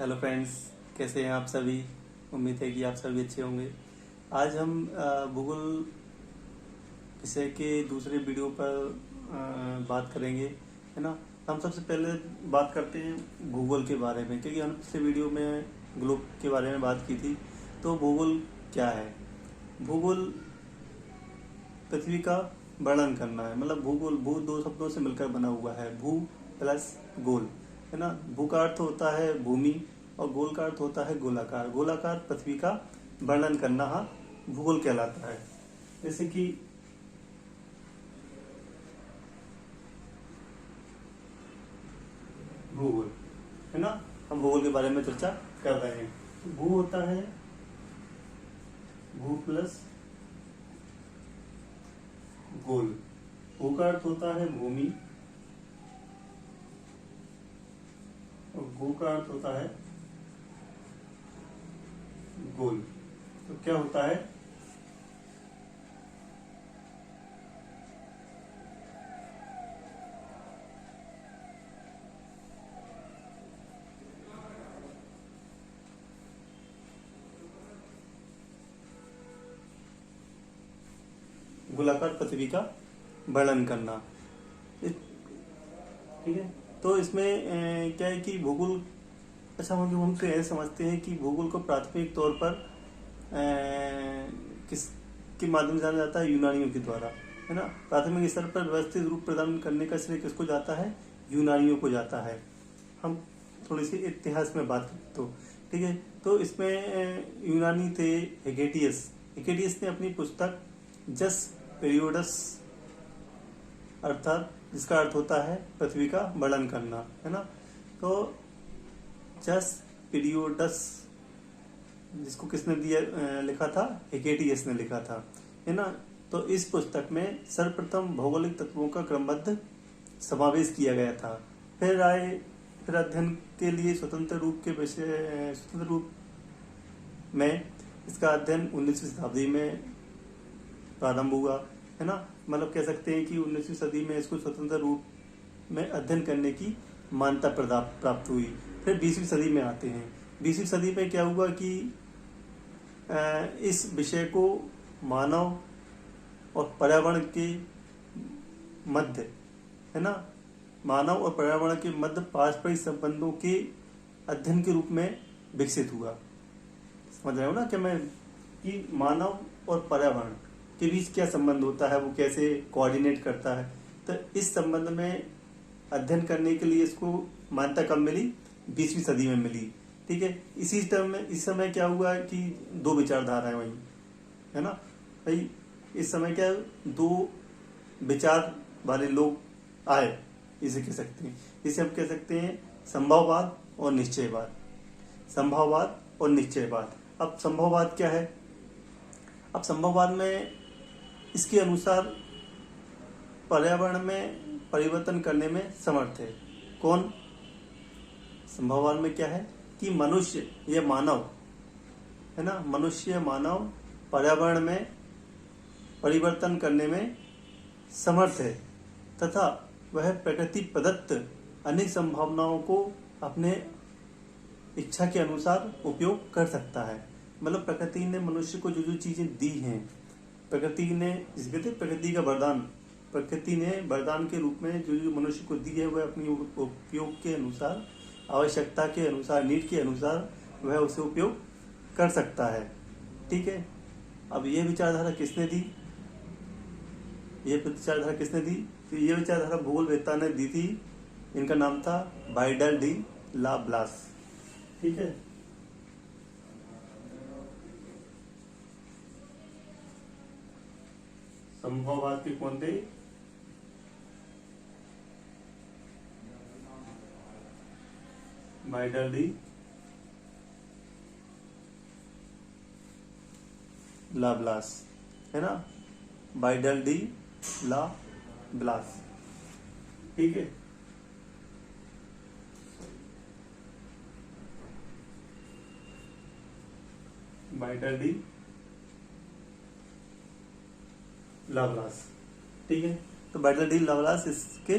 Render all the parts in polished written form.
Hello friends, कैसे हैं आप सभी। उम्मीद है कि आप सभी अच्छे होंगे। आज हम भूगोल विषय के दूसरे वीडियो पर बात करेंगे, है ना। हम सबसे पहले बात करते हैं भूगोल के बारे में, क्योंकि हमने पिछले वीडियो में ग्लोब के बारे में बात की थी। तो भूगोल क्या है? भूगोल पृथ्वी का वर्णन करना है। मतलब भूगोल, भू दो शब्दों से मिलकर बना हुआ है, भू प्लस गोल, है ना। भू का अर्थ होता है भूमि और गोल का अर्थ होता है गोलाकार। गोलाकार पृथ्वी का वर्णन करना भूगोल कहलाता है। जैसे कि भूगोल, है ना। हम भूगोल के बारे में चर्चा कर रहे हैं। तो भू होता है भू प्लस गोल। भू का अर्थ होता है भूमि और गो का अर्थ होता है गोल। तो क्या होता है? गोलाकार पृथ्वी का वर्णन करना। ठीक है। तो इसमें क्या है कि भूगोल, अच्छा हम तो ऐसे समझते हैं कि भूगोल को प्राथमिक तौर पर किस के माध्यम से जाना जाता है? यूनानियों के द्वारा, है ना। प्राथमिक स्तर पर व्यवस्थित रूप प्रदान करने का श्रेय किसको जाता है? यूनानियों को जाता है। हम थोड़ी सी इतिहास में बात करते तो ठीक है। तो इसमें यूनानी थे हेकेटियस ने अपनी पुस्तक जस पीरियोडस, अर्थात जिसका अर्थ होता है पृथ्वी का वर्णन करना, है ना। तो जस पीरियोडस, जिसको किसने दिया लिखा था? हेकेटियस ने लिखा था, है ना। तो इस पुस्तक में सर्वप्रथम भौगोलिक तत्वों का क्रमबद्ध समावेश किया गया था। फिर अध्ययन के लिए स्वतंत्र रूप में इसका अध्ययन 19वीं शताब्दी में प्रारंभ हुआ, है ना। मतलब कह सकते हैं कि 19वीं सदी में इसको स्वतंत्र रूप में अध्ययन करने की मान्यता प्राप्त हुई। फिर 20वीं सदी में आते हैं। 20वीं सदी में क्या हुआ कि इस विषय को मानव और पर्यावरण के मध्य, है ना, मानव और पर्यावरण के मध्य पारस्परिक संबंधों के अध्ययन के रूप में विकसित हुआ। समझ रहे हो ना कि मानव और पर्यावरण के बीच क्या संबंध होता है, वो कैसे कोऑर्डिनेट करता है। तो इस संबंध में अध्ययन करने के लिए इसको मान्यता कब मिली? 20वीं सदी में मिली। ठीक है। इस समय क्या हुआ कि दो विचारधाराएं वही, है ना भाई। इस समय क्या, दो विचार वाले लोग आए, इसे कह सकते हैं। इसे हम कह सकते हैं संभववाद और निश्चयवाद। संभववाद और निश्चयवाद। अब संभववाद क्या है? अब संभववाद में इसके अनुसार पर्यावरण में परिवर्तन करने में समर्थ है। कौन? संभववाद में क्या है कि मनुष्य या मानव, है ना, मनुष्य या मानव पर्यावरण में परिवर्तन करने में समर्थ है तथा वह प्रकृति प्रदत्त अनेक संभावनाओं को अपने इच्छा के अनुसार उपयोग कर सकता है। मतलब प्रकृति ने मनुष्य को जो जो चीजें दी हैं, प्रकृति ने, जिसे कहते हैं प्रकृति का वरदान, प्रकृति ने वरदान के रूप में जो जो मनुष्य को दी है, वह अपनी उपयोग के अनुसार, आवश्यकता के अनुसार, नीड के अनुसार वह उसे उपयोग कर सकता है। ठीक है। अब ये विचारधारा किसने दी? तो ये विचारधारा भूगोल वेत्ता ने दी थी। इनका नाम था वाइडल डी ला ब्लास। ठीक है। संभववाद के कौन थे? वाइडल डी ला ब्लास, है ना। वाइडल डी ला ब्लास। ठीक है। वाइडल डी ला ब्लास। ठीक है। तो वाइडल डी ला ब्लास इसके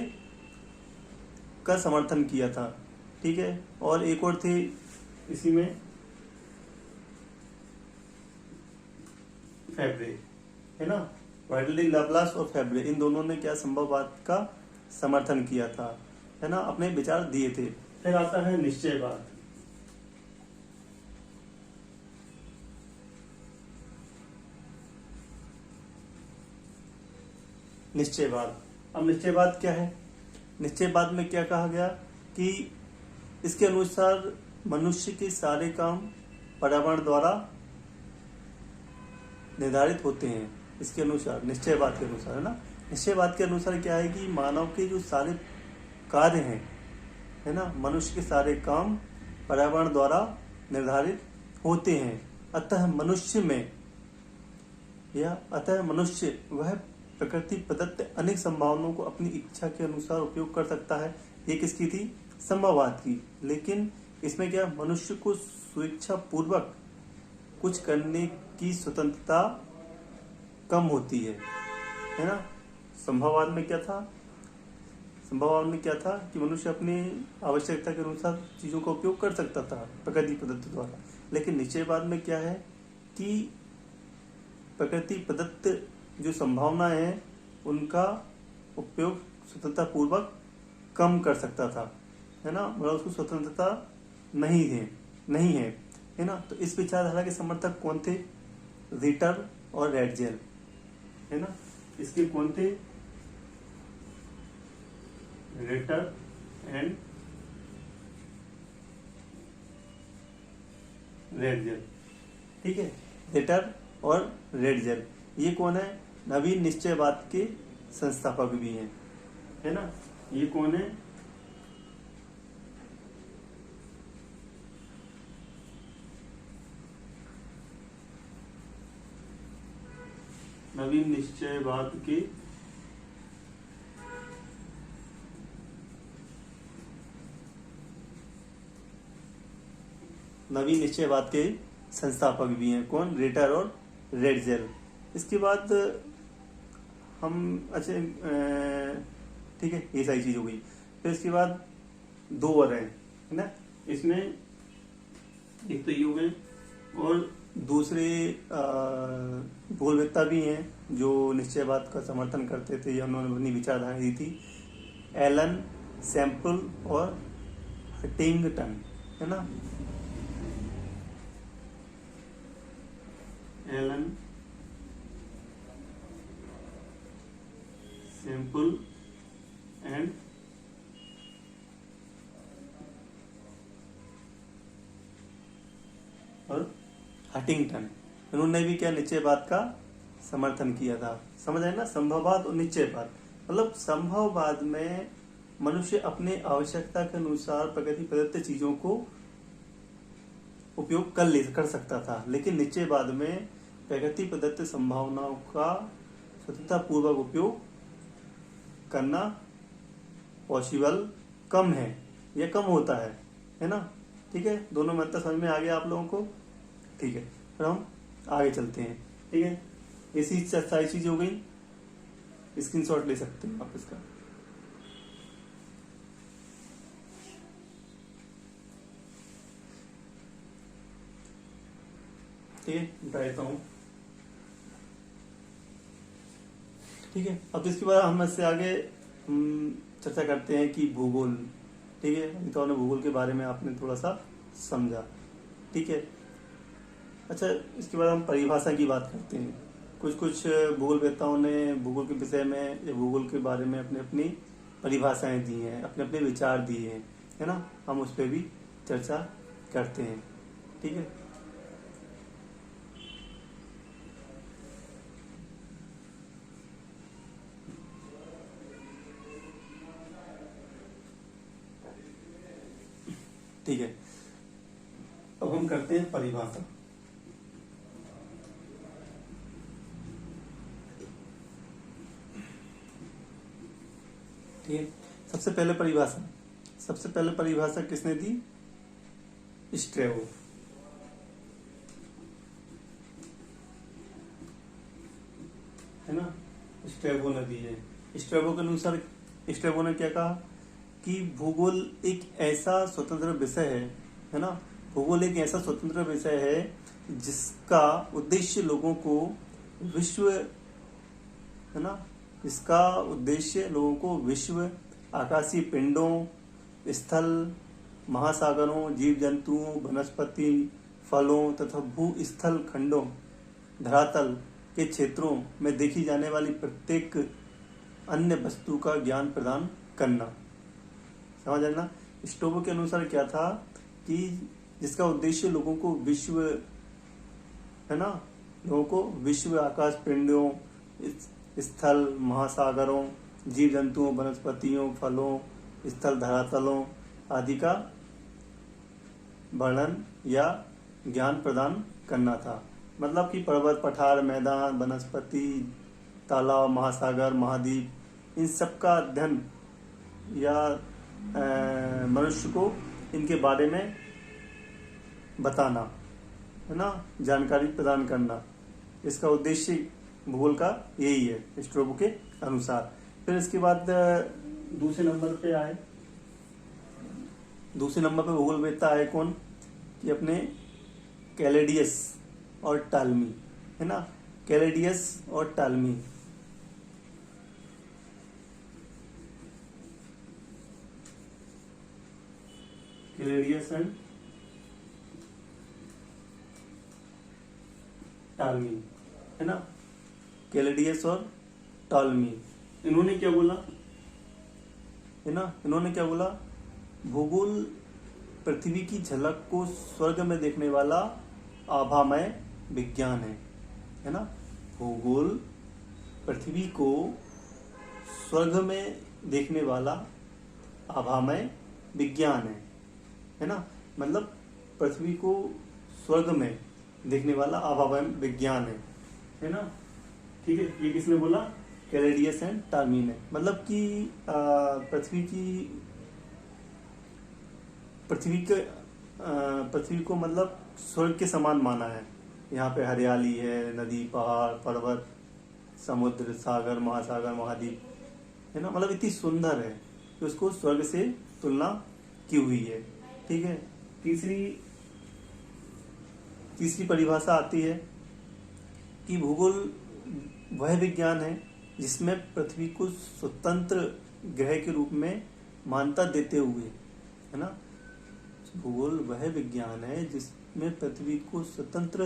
का समर्थन किया था। ठीक है। और एक और थे इसी में फेब्रे, है ना, वाइडली लवलास और फेब्रे, इन दोनों ने क्या संभववाद का समर्थन किया था, है ना, अपने विचार दिए थे। फिर आता है निश्चयवाद। निश्चयवाद, अब निश्चयवाद क्या है? निश्चयवाद में क्या कहा गया कि इसके अनुसार मनुष्य के सारे काम पर्यावरण द्वारा निर्धारित होते हैं। इसके अनुसार, निश्चयवाद के अनुसार, है ना, निश्चयवाद के अनुसार क्या है कि मानव के जो सारे कार्य हैं, है ना, मनुष्य के सारे काम पर्यावरण द्वारा निर्धारित होते हैं। अतः मनुष्य वह प्रकृति प्रदत्त अनेक संभावनाओं को अपनी इच्छा के अनुसार उपयोग कर सकता है। ये किसकी थी? संभववाद की। लेकिन इसमें क्या, मनुष्य को स्वेच्छा पूर्वक कुछ करने की स्वतंत्रता कम होती है ना। संभववाद में क्या था? संभववाद में क्या था कि मनुष्य अपनी आवश्यकता के अनुसार चीजों का उपयोग कर सकता था प्रकृति प्रदत्त द्वारा। लेकिन निश्चयवाद में क्या है कि प्रकृति प्रदत्त जो संभावनाएं हैं उनका उपयोग स्वतंत्रता पूर्वक कम कर सकता था, है ना, मतलब उसको स्वतंत्रता नहीं है ना। तो इस विचारधारा के समर्थक कौन थे? रिटर और रेडजेल, है ना। इसके कौन थे? रिटर एंड रेडजेल, ठीक है। रिटर और रेडजेल ये कौन है? नवीन निश्चयवाद के संस्थापक भी हैं, है ना। ये कौन है? नवीन निश्चयवाद के संस्थापक भी हैं। कौन? रिटर और रेडजेल। इसके बाद हम अच्छा ठीक है, ये सारी चीज हो गई। फिर इसके बाद दो और हैं, है ना। इसमें एक तो ये हो गए और दूसरे भूलवेत्ता भी हैं जो निश्चयवाद का समर्थन करते थे या उन्होंने अपनी विचारधारा दी थी। एलन सैम्पल और हटिंगटन, है ना। एलन सैम्पल एंड और हटिंगटन, इन्होंने भी क्या निश्चयवाद का समर्थन किया था। समझ आए ना, संभववाद और निश्चयवाद। मतलब संभववाद में मनुष्य अपने आवश्यकता के अनुसार प्रकृति प्रदत्त चीजों को उपयोग कर सकता था। लेकिन निश्चयवाद में प्रकृति प्रदत्त संभावनाओं का स्वतंत्रता पूर्वक उपयोग करना पॉसिबल कम है या कम होता है ना। ठीक है, दोनों में अंतर समझ में आ गया आप लोगों को? ठीक है, फिर हम आगे चलते हैं। ठीक है, ऐसी सारी चीज हो गई, स्क्रीनशॉट ले सकते हैं आप इसका। ठीक है, बता देता हूँ। ठीक है, अब इसके बाद हम इससे आगे चर्चा करते हैं कि भूगोल। ठीक है, अभी तो हमने भूगोल के बारे में आपने थोड़ा सा समझा। ठीक है, अच्छा, इसके बाद हम परिभाषा की बात करते हैं। कुछ भूगोलवेत्ताओं ने भूगोल के विषय में या भूगोल के बारे में अपनी अपनी परिभाषाएं दी हैं, अपने अपने विचार दिए हैं, है ना। हम उस पर भी चर्चा करते हैं। ठीक है, ठीक है, अब हम करते हैं परिभाषा। ठीक है, सबसे पहले परिभाषा किसने दी? स्ट्रैबो, है ना। स्ट्रैबो ने दी है। स्ट्रैबो के अनुसार स्ट्रैबो ने क्या कहा कि भूगोल एक ऐसा स्वतंत्र विषय है ना, भूगोल एक ऐसा स्वतंत्र विषय है जिसका उद्देश्य लोगों को विश्व, है ना, इसका उद्देश्य लोगों को विश्व, आकाशीय पिंडों, स्थल, महासागरों, जीव जंतुओं, वनस्पति, फलों तथा भूस्थल खंडों, धरातल के क्षेत्रों में देखी जाने वाली प्रत्येक अन्य वस्तु का ज्ञान प्रदान करना। समझ आना। स्टोबो के अनुसार क्या था कि जिसका उद्देश्य लोगों को विश्व, है ना, लोगों को विश्व, आकाश पिंडों, स्थल, महासागरों, जीव जंतुओं, वनस्पतियों, फलों, स्थल, धरातलों आदि का वर्णन या ज्ञान प्रदान करना था। मतलब कि पर्वत, पठार, मैदान, वनस्पति, तालाब, महासागर, महाद्वीप, इन सब का अध्ययन या मनुष्य को इनके बारे में बताना, है ना, जानकारी प्रदान करना, इसका उद्देश्य भूगोल का यही है स्ट्रोबो के अनुसार। फिर इसके बाद दूसरे नंबर पे आए, दूसरे नंबर पे भूगोलवेत्ता आए कौन, कि अपने कैलेडियस और टालमी, है ना, कैलेडियस और टालमी। कैलेडियस एंड टालमी, है ना, कैलेडियस और टालमी। इन्होंने क्या बोला, है ना, इन्होंने क्या बोला, भूगोल पृथ्वी की झलक को स्वर्ग में देखने वाला आभामय विज्ञान है ना। भूगोल पृथ्वी को स्वर्ग में देखने वाला आभामय विज्ञान है ना। मतलब पृथ्वी को स्वर्ग में देखने वाला आभामय विज्ञान है ना। ठीक है, ये किसने बोला, कैलेडियस एंड टालमी ने। मतलब कि पृथ्वी को मतलब स्वर्ग के समान माना है। यहाँ पे हरियाली है, नदी, पहाड़, पर्वत, समुद्र, सागर, महासागर, महाद्वीप, है ना, मतलब इतनी सुंदर है कि उसको स्वर्ग से तुलना की हुई है। ठीक है, तीसरी परिभाषा आती है कि भूगोल वह विज्ञान है जिसमें पृथ्वी को स्वतंत्र ग्रह के रूप में मान्यता देते हुए, है ना, भूगोल वह विज्ञान है जिसमें पृथ्वी को स्वतंत्र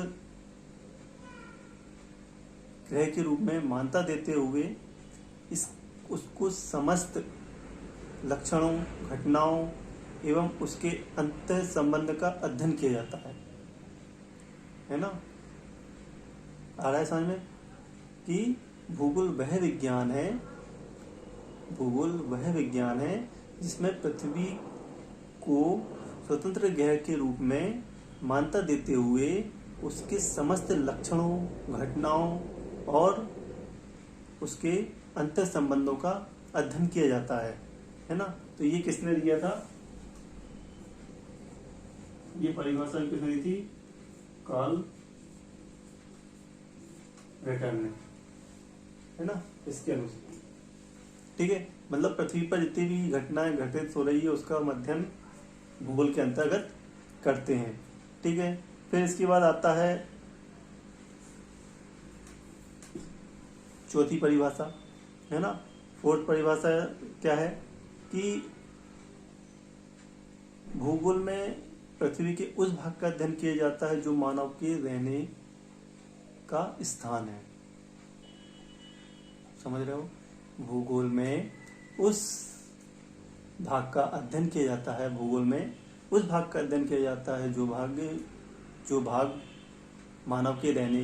ग्रह के रूप में मान्यता देते हुए उसको समस्त लक्षणों, घटनाओं एवं उसके अंतः संबंध का अध्ययन किया जाता है ना। आ रहा है समझ में कि भूगोल वह विज्ञान है जिसमें पृथ्वी को स्वतंत्र ग्रह के रूप में मान्यता देते हुए उसके समस्त लक्षणों, घटनाओं और उसके अंतर संबंधों का अध्ययन किया जाता है ना। तो ये किसने दिया था, ये परिभाषा किसने दी थी, कार्ल रेटन ने, है ना, इसके अनुसार। ठीक है, मतलब पृथ्वी पर जितनी भी घटनाएं घटित हो रही है उसका अध्ययन भूगोल के अंतर्गत करते हैं। ठीक है, फिर इसके बाद आता है चौथी परिभाषा, है ना। फोर्थ परिभाषा क्या है कि भूगोल में पृथ्वी के उस भाग का अध्ययन किया जाता है जो मानव के रहने का स्थान है। समझ रहे हो, भूगोल में उस भाग का अध्ययन किया जाता है, भूगोल में उस भाग का अध्ययन किया जाता है जो भाग मानव के रहने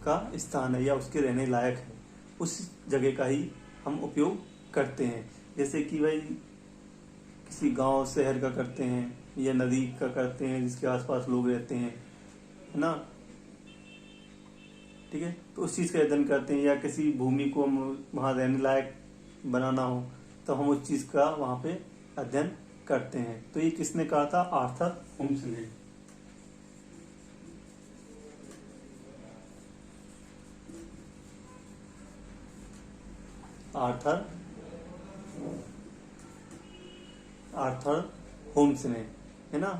का स्थान है या उसके रहने लायक है, उस जगह का ही हम उपयोग करते हैं। जैसे कि भाई किसी गांव शहर का करते हैं या नदी का करते हैं जिसके आसपास लोग रहते हैं, है ना। ठीक है, तो उस चीज़ का अध्ययन करते हैं। या किसी भूमि को हम वहाँ रहने लायक बनाना हो तो हम उस चीज़ का वहाँ पे अध्ययन करते हैं। तो ये किसने कहा था, आर्थर होम्स ने। आर्थर होम्स ने, है ना।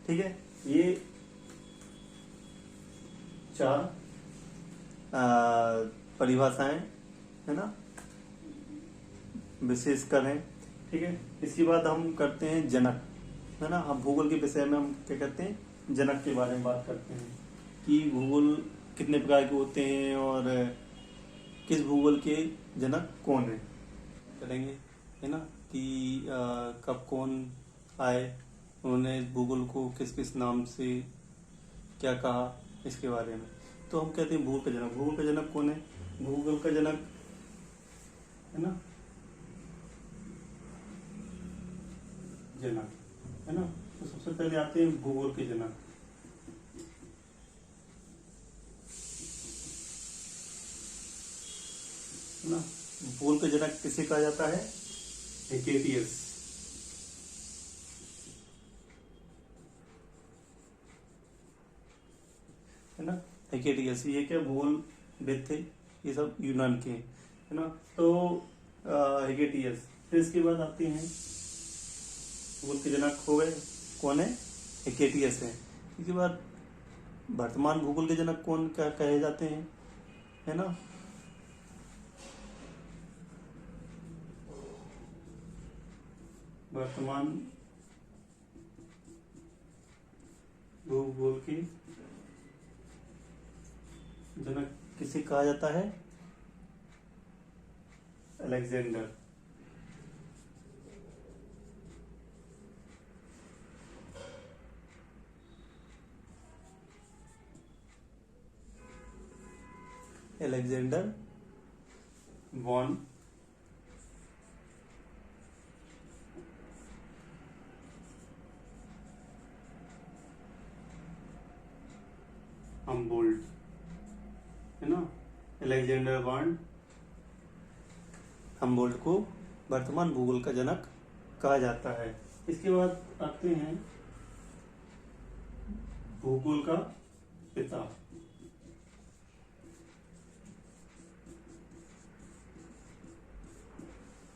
ठीक है, ये 4 परिभाषाएं है ना, विशेषकर हैं। ठीक है, इसके बाद हम करते हैं जनक, है ना। हम भूगोल के विषय में हम क्या करते हैं, जनक के बारे में बात करते हैं कि भूगोल कितने प्रकार के होते हैं और किस भूगोल के जनक कौन है, करेंगे, है ना, कि कब कौन आए, उन्होंने इस भूगोल को किस किस नाम से क्या कहा, इसके बारे में। तो हम कहते हैं भूगोल का जनक। भूगोल का जनक कौन है? भूगोल का जनक, है ना, जनक, है ना। तो सबसे पहले आते हैं भूगोल के जनक। है ना, भूगोल का जनक किसे कहा जाता है? हेकेटियस। है ना, हेकेटियस ये क्या भूगोलविद थे, ये सब यूनान के, है ना। तो हेकेटियस। फिर इसके बाद आते हैं भूगोल के जनक हो गए, कौन है? हेकेटियस है। इसके बाद वर्तमान भूगोल के जनक कौन क्या कहे जाते हैं, है ना। वर्तमान भूगोल के जनक किसे कहा जाता है? अलेक्जेंडर। अलेक्जेंडर वॉन हमबोल्ट, है ना। अलेक्जेंडर वॉन हमबोल्ट को वर्तमान भूगोल का जनक कहा जाता है। इसके बाद आते हैं भूगोल का पिता।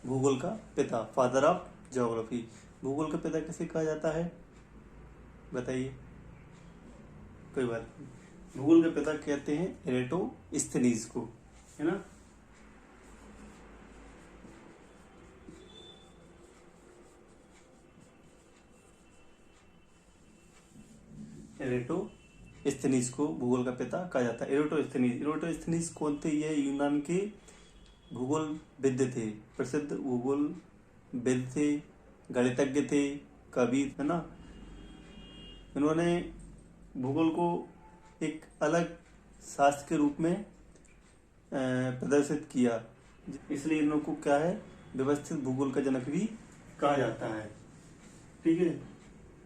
भूगोल का पिता, फादर ऑफ ज्योग्राफी। भूगोल का पिता किसे कहा जाता है, बताइए? कोई बात नहीं, भूगोल का पिता कहते हैं एरेटोस्थेनीज को, है ना। एरेटोस्थेनीज को भूगोल का पिता कहा जाता है। एरेटोस्थेनीज कौन थे? ये यूनान के भूगोलविद थे, प्रसिद्ध भूगोलविद थे, गणितज्ञ थे, कवि, है ना। इन्होंने भूगोल को एक अलग शास्त्र के रूप में प्रदर्शित किया, इसलिए इन लोगों को क्या है, व्यवस्थित भूगोल का जनक भी कहा जाता है। ठीक है,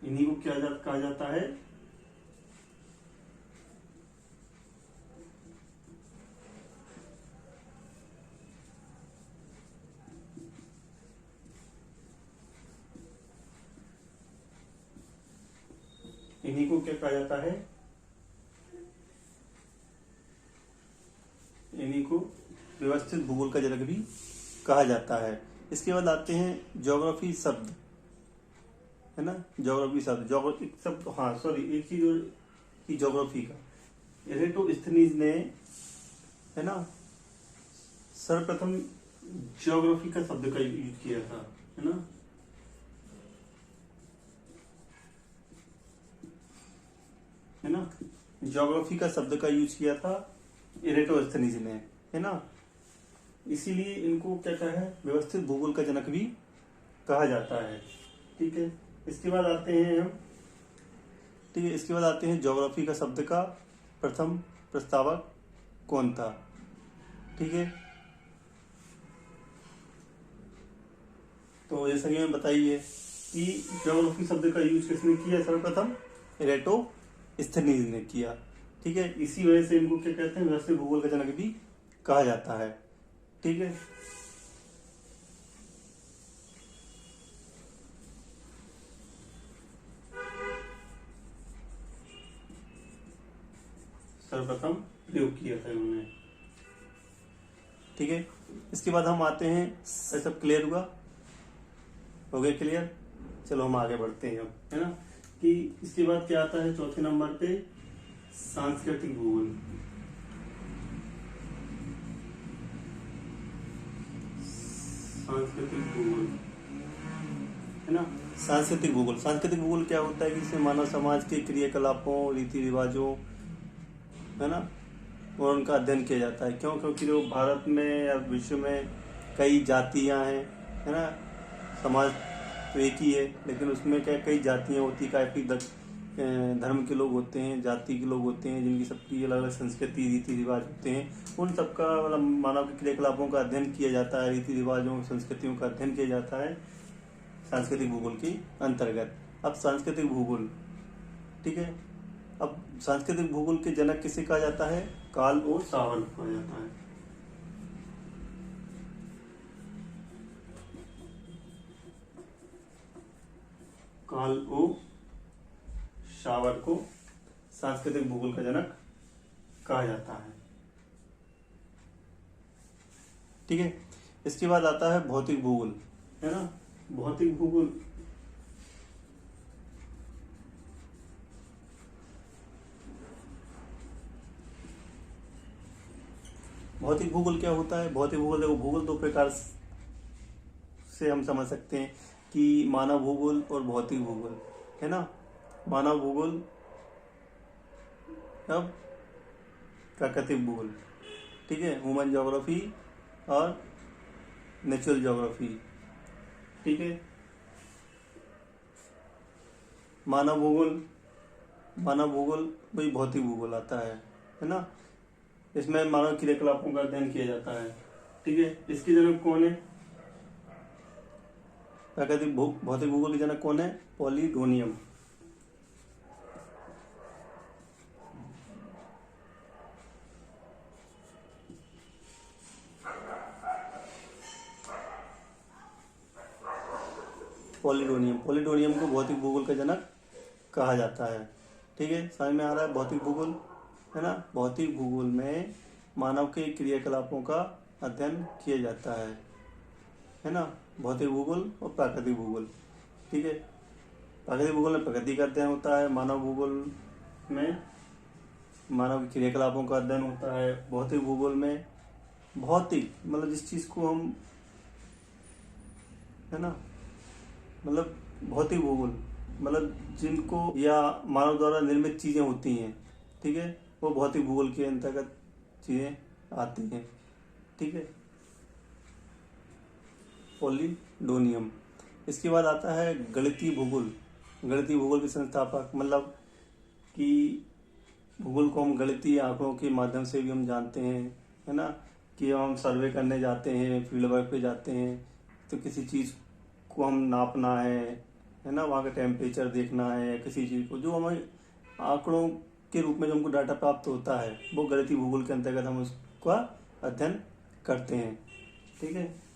इन्हीं को क्या कहा जाता है? इन्हीं को क्या कहा जाता है? इन्हीं को व्यवस्थित भूगोल का जनक भी कहा जाता है। इसके बाद आते हैं ज्योग्राफी शब्द, है ना। ज्योग्राफी शब्द, ज्योग्राफी शब्द, हाँ सॉरी, एक चीज और की ज्योग्राफी का, एरेटोस्थेनीज ने, है ना, सर्वप्रथम ज्योग्राफी का शब्द का यूज किया था, है ना। है ना, ज्योग्राफी का शब्द का यूज किया था एरेटोस्थेनीज ने, है ना। इसीलिए इनको क्या कहा है, व्यवस्थित भूगोल का जनक भी कहा जाता है। ठीक है, इसके बाद आते हैं हम, ठीक है, इसके बाद आते हैं ज्योग्राफी का शब्द का प्रथम प्रस्तावक कौन था। ठीक है, तो जैसा कि मैं बताइए कि ज्योग्राफी शब्द का यूज किसने किया? सर्वप्रथम एरेटोस्थेनीज ने किया। ठीक है, इसी वजह से इनको क्या कहते हैं, व्यवस्थित भूगोल का जनक भी कहा जाता है। ठीक है, सर्वप्रथम प्रयोग किया था इन्होंने। ठीक है, इसके बाद हम आते हैं, सब क्लियर हुआ? हो गया क्लियर? चलो हम आगे बढ़ते हैं अब, है ना। कि इसके बाद क्या आता है चौथे नंबर पे, सांस्कृतिक भूगोल। सांस्कृतिक भूगोल है ना। सांस्कृतिक भूगोल, सांस्कृतिक भूगोल क्या होता है कि इसमें मानव समाज के क्रियाकलापों, रीति रिवाजों, है ना, और उनका अध्ययन किया जाता है। क्यों? क्योंकि जो भारत में या विश्व में कई जातियां हैं, है ना, समाज तो एक ही है, लेकिन उसमें क्या कई जातियां होती है, काफ़ी धर्म के लोग होते हैं, जाति के लोग होते हैं, जिनकी सबकी अलग अलग संस्कृति, रीति रिवाज होते हैं। उन सबका मतलब मानव के क्रियाकलापों का अध्ययन किया जाता है, रीति रिवाजों, संस्कृतियों का अध्ययन किया जाता है सांस्कृतिक भूगोल के अंतर्गत। अब सांस्कृतिक भूगोल, ठीक है, अब सांस्कृतिक भूगोल के जनक किसे कहा जाता है? कार्ल ओ सावर्ट कहा जाता है। कार्ल ओ सावर्ट को सांस्कृतिक भूगोल का जनक कहा जाता है। ठीक है, इसके बाद आता है भौतिक भूगोल, है ना। भौतिक भूगोल भौतिक भूगोल क्या होता है? भौतिक भूगोल, देखो भूगोल दो प्रकार से हम समझ सकते हैं कि मानव भूगोल और भौतिक भूगोल, है ना। मानव भूगोल, अब प्राकृतिक भूगोल, ठीक है, ह्यूमन ज्योग्राफी और नेचुरल ज्योग्राफी, ठीक है। मानव भूगोल वही भौतिक भूगोल आता है ना। इसमें मानव क्रियाकलापों का अध्ययन किया जाता है, ठीक है। इसके जनक कौन है? प्राकृतिक भौतिक भूगोल के जनक कौन है? पॉलीडोनियम। पॉलीडोनियम को भौतिक भूगोल का जनक कहा जाता है, ठीक है। समझ में आ रहा है? भौतिक भूगोल, है ना। भौतिक भूगोल में मानव के क्रियाकलापों का अध्ययन किया जाता है ना। भौतिक भूगोल और प्राकृतिक भूगोल, ठीक है। प्राकृतिक भूगोल में प्रकृति का अध्ययन होता है, मानव भूगोल में मानव के क्रियाकलापों का अध्ययन होता है। भौतिक भूगोल में भौतिक मतलब जिस चीज को हम, है ना, मतलब भौतिक भूगोल मतलब जिनको या मानव द्वारा निर्मित चीजें होती हैं, ठीक है, वो भौतिक भूगोल के अंतर्गत चीजें आती हैं, ठीक है। पॉलीडोनियम। इसके बाद आता है गणितीय भूगोल। गणितीय भूगोल के संस्थापक, मतलब कि भूगोल को हम गणितीय आंकड़ों के माध्यम से भी हम जानते हैं, है ना, कि हम सर्वे करने जाते हैं, फील्ड वर्क पे जाते हैं, तो किसी चीज़ को हम नापना है ना, वहाँ का टेम्परेचर देखना है, किसी चीज़ को जो हमें आंकड़ों के रूप में जो हमको डाटा प्राप्त होता है, वो गणितीय भूगोल के अंतर्गत हम उसका अध्ययन करते हैं, ठीक है।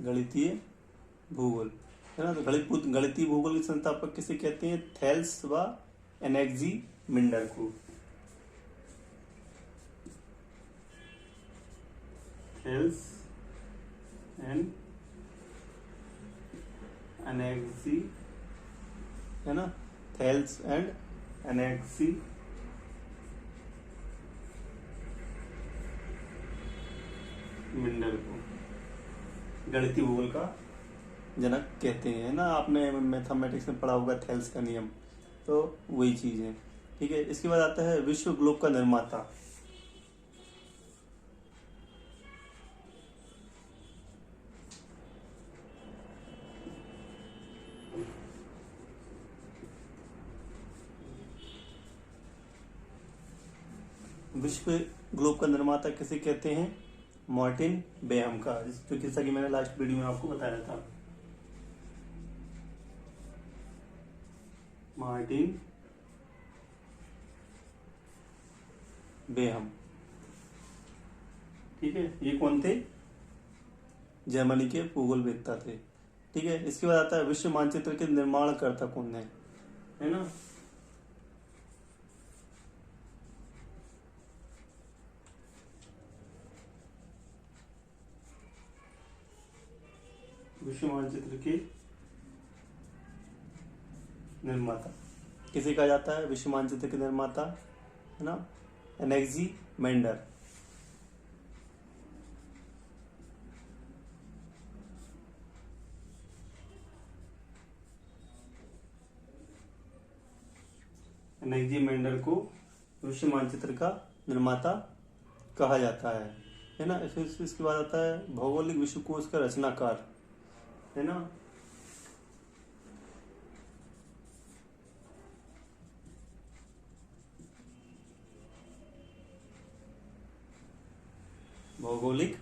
गणितीय भूगोल, है ना। तो गणितीय भूगोल के संस्थापक किसे कहते हैं? थेल्स व एनेक्सीमिंडर को। थेल्स एंड एनेक्सी, है ना, थेल्स एंड एनेक्सी मिंडर को गणितीय भूगोल का जनक कहते हैं, ना। आपने मैथमेटिक्स में पढ़ा होगा थेल्स का नियम, तो वही चीज है, ठीक है। इसके बाद आता है विश्व ग्लोब का निर्माता। विश्व ग्लोब का निर्माता किसे कहते हैं? मार्टिन बेहम का, जो किस्सा कि मैंने लास्ट वीडियो में आपको बताया था। मार्टिन बेहम, ठीक है। ये कौन थे? जर्मनी के भूगोलवेत्ता थे, ठीक है। इसके बाद आता है विश्व मानचित्र के निर्माणकर्ता कौन है ना। विश्व मानचित्र के निर्माता किसे कहा जाता है? विश्व मानचित्र के निर्माता, है ना, एनेक्सीमेंडर। एनेक्सीमेंडर को विश्व मानचित्र का निर्माता कहा जाता है ना। इसके बाद आता है भौगोलिक विश्वकोश का रचनाकार, है ना। भौगोलिक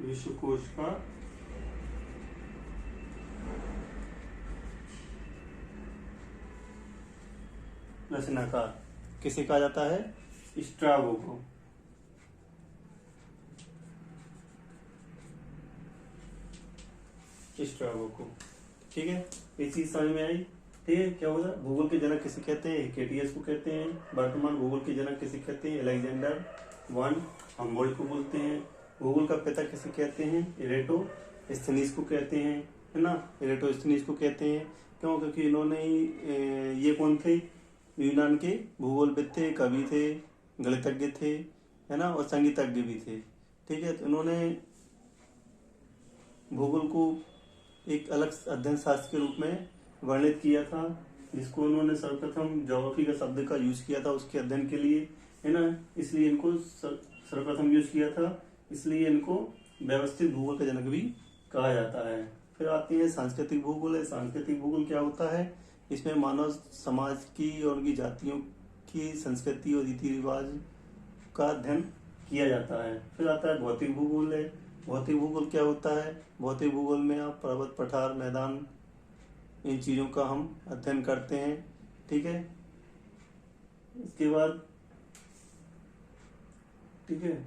विश्वकोश का रचनाकार किसे कहा जाता है? स्ट्राबो को। स्ट्राबो को, ठीक है। ये चीज समझ में आई, ठीक है। क्या होगा? भूगोल के जनक किसे कहते हैं? हेकेटियस को कहते हैं। वर्तमान भूगोल के जनक किसे कहते हैं? अलेक्जेंडर वन हमबोल्ट को बोलते हैं। भूगोल का पिता किसे कहते हैं? इरेटोस्थनीज को कहते हैं, है ना। इरेटोस्थनीज को कहते हैं क्यों? क्योंकि इन्होंने ही ये कौन थे? यूनान के भूगोलविद थे, कवि थे, गणितज्ञ थे, है ना, और संगीतज्ञ भी थे, ठीक है। तो इन्होंने भूगोल को एक अलग अध्ययन शास्त्र के रूप में वर्णित किया था, जिसको उन्होंने सर्वप्रथम ज्योग्राफी का शब्द का यूज किया था उसके अध्ययन के लिए, है ना। इसलिए इनको सर्वप्रथम यूज किया था, इसलिए इनको व्यवस्थित भूगोल का जनक भी कहा जाता है। फिर आती है सांस्कृतिक भूगोल। सांस्कृतिक भूगोल क्या होता है? इसमें मानव समाज की और उनकी जातियों की संस्कृति और रीति रिवाज का अध्ययन किया जाता है। फिर आता है भौतिक भूगोल है। भौतिक भूगोल क्या होता है? भौतिक भूगोल में आप पर्वत, पठार, मैदान, इन चीजों का हम अध्ययन करते हैं, ठीक है। इसके बाद, ठीक है,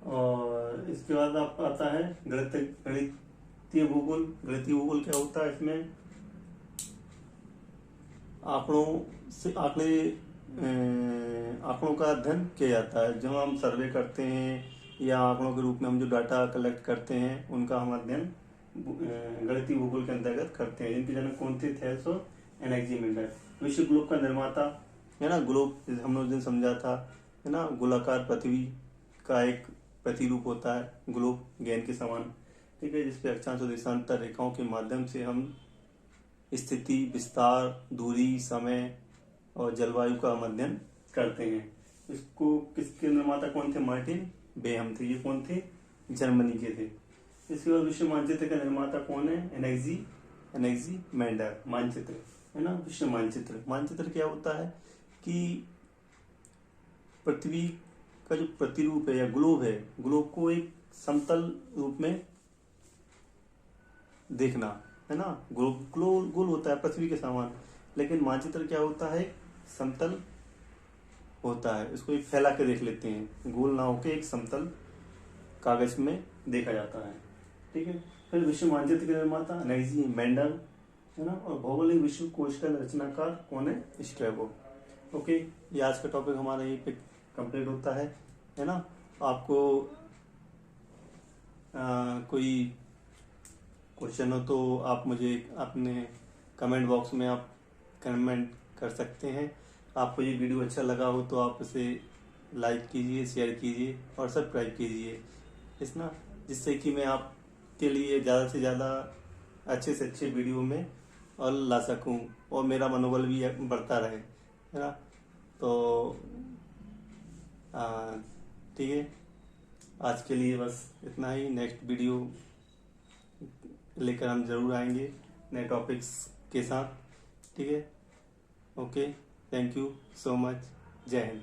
और इसके बाद आप आता है गणितीय भूगोल। गणितीय भूगोल क्या होता है? इसमें आंकड़ों का अध्ययन किया जाता है। जब हम सर्वे करते हैं या आंकड़ों के रूप में हम जो डाटा कलेक्ट करते हैं, उनका हम अध्ययन गणितीय भूगोल के अंतर्गत करते हैं। जिनके जनक कौन थे? थेल्स और एनेक्सीमेंडर। विश्व ग्लोब का निर्माता, है ना। ग्लोब हम लोग दिन समझा था, है ना। गोलाकार पृथ्वी का एक प्रतिरूप होता है ग्लोब, गेंद के समान, ठीक है, जिसपे अक्षांश और देशांतर रेखाओं के माध्यम से हम स्थिति, विस्तार, दूरी, समय और जलवायु का हम अध्ययन करते हैं। इसको किसके निर्माता कौन थे? मार्टिन बेहम थे। ये कौन थे? जर्मनी के थे। इसके बाद विश्व मानचित्र का निर्माता कौन है? एनेक्सीमेंडर। मानचित्र, है ना, विश्व मानचित्र। मानचित्र क्या होता है कि पृथ्वी का जो प्रतिरूप है या ग्लोब है, ग्लोब को एक समतल रूप में देखना, है ना। ग्लोब गोल होता है पृथ्वी के समान, लेकिन मानचित्र क्या होता है? समतल होता है। इसको एक फैला के देख लेते हैं, गोल ना होके एक समतल कागज में देखा जाता है, ठीक है। फिर विश्व मानचित्र के निर्माता एनेक्सीमेंडर, है ना। और भौगोलिक विश्व कोश का रचनाकार कौन है? स्ट्रैबो। ओके, ये आज का टॉपिक हमारा यही पे कंप्लीट होता है ना। आपको कोई क्वेश्चन हो तो आप मुझे अपने कमेंट बॉक्स में आप कमेंट कर सकते हैं। आपको ये वीडियो अच्छा लगा हो तो आप इसे लाइक कीजिए, शेयर कीजिए और सब्सक्राइब कीजिए, इस ना, जिससे कि मैं आपके लिए ज़्यादा से ज़्यादा अच्छे से अच्छे वीडियो में और ला सकूं और मेरा मनोबल भी बढ़ता रहे, है ना। तो ठीक है, आज के लिए बस इतना ही। नेक्स्ट वीडियो लेकर हम जरूर आएंगे नए टॉपिक्स के साथ, ठीक है। Okay, thank you so much. जय हिंद।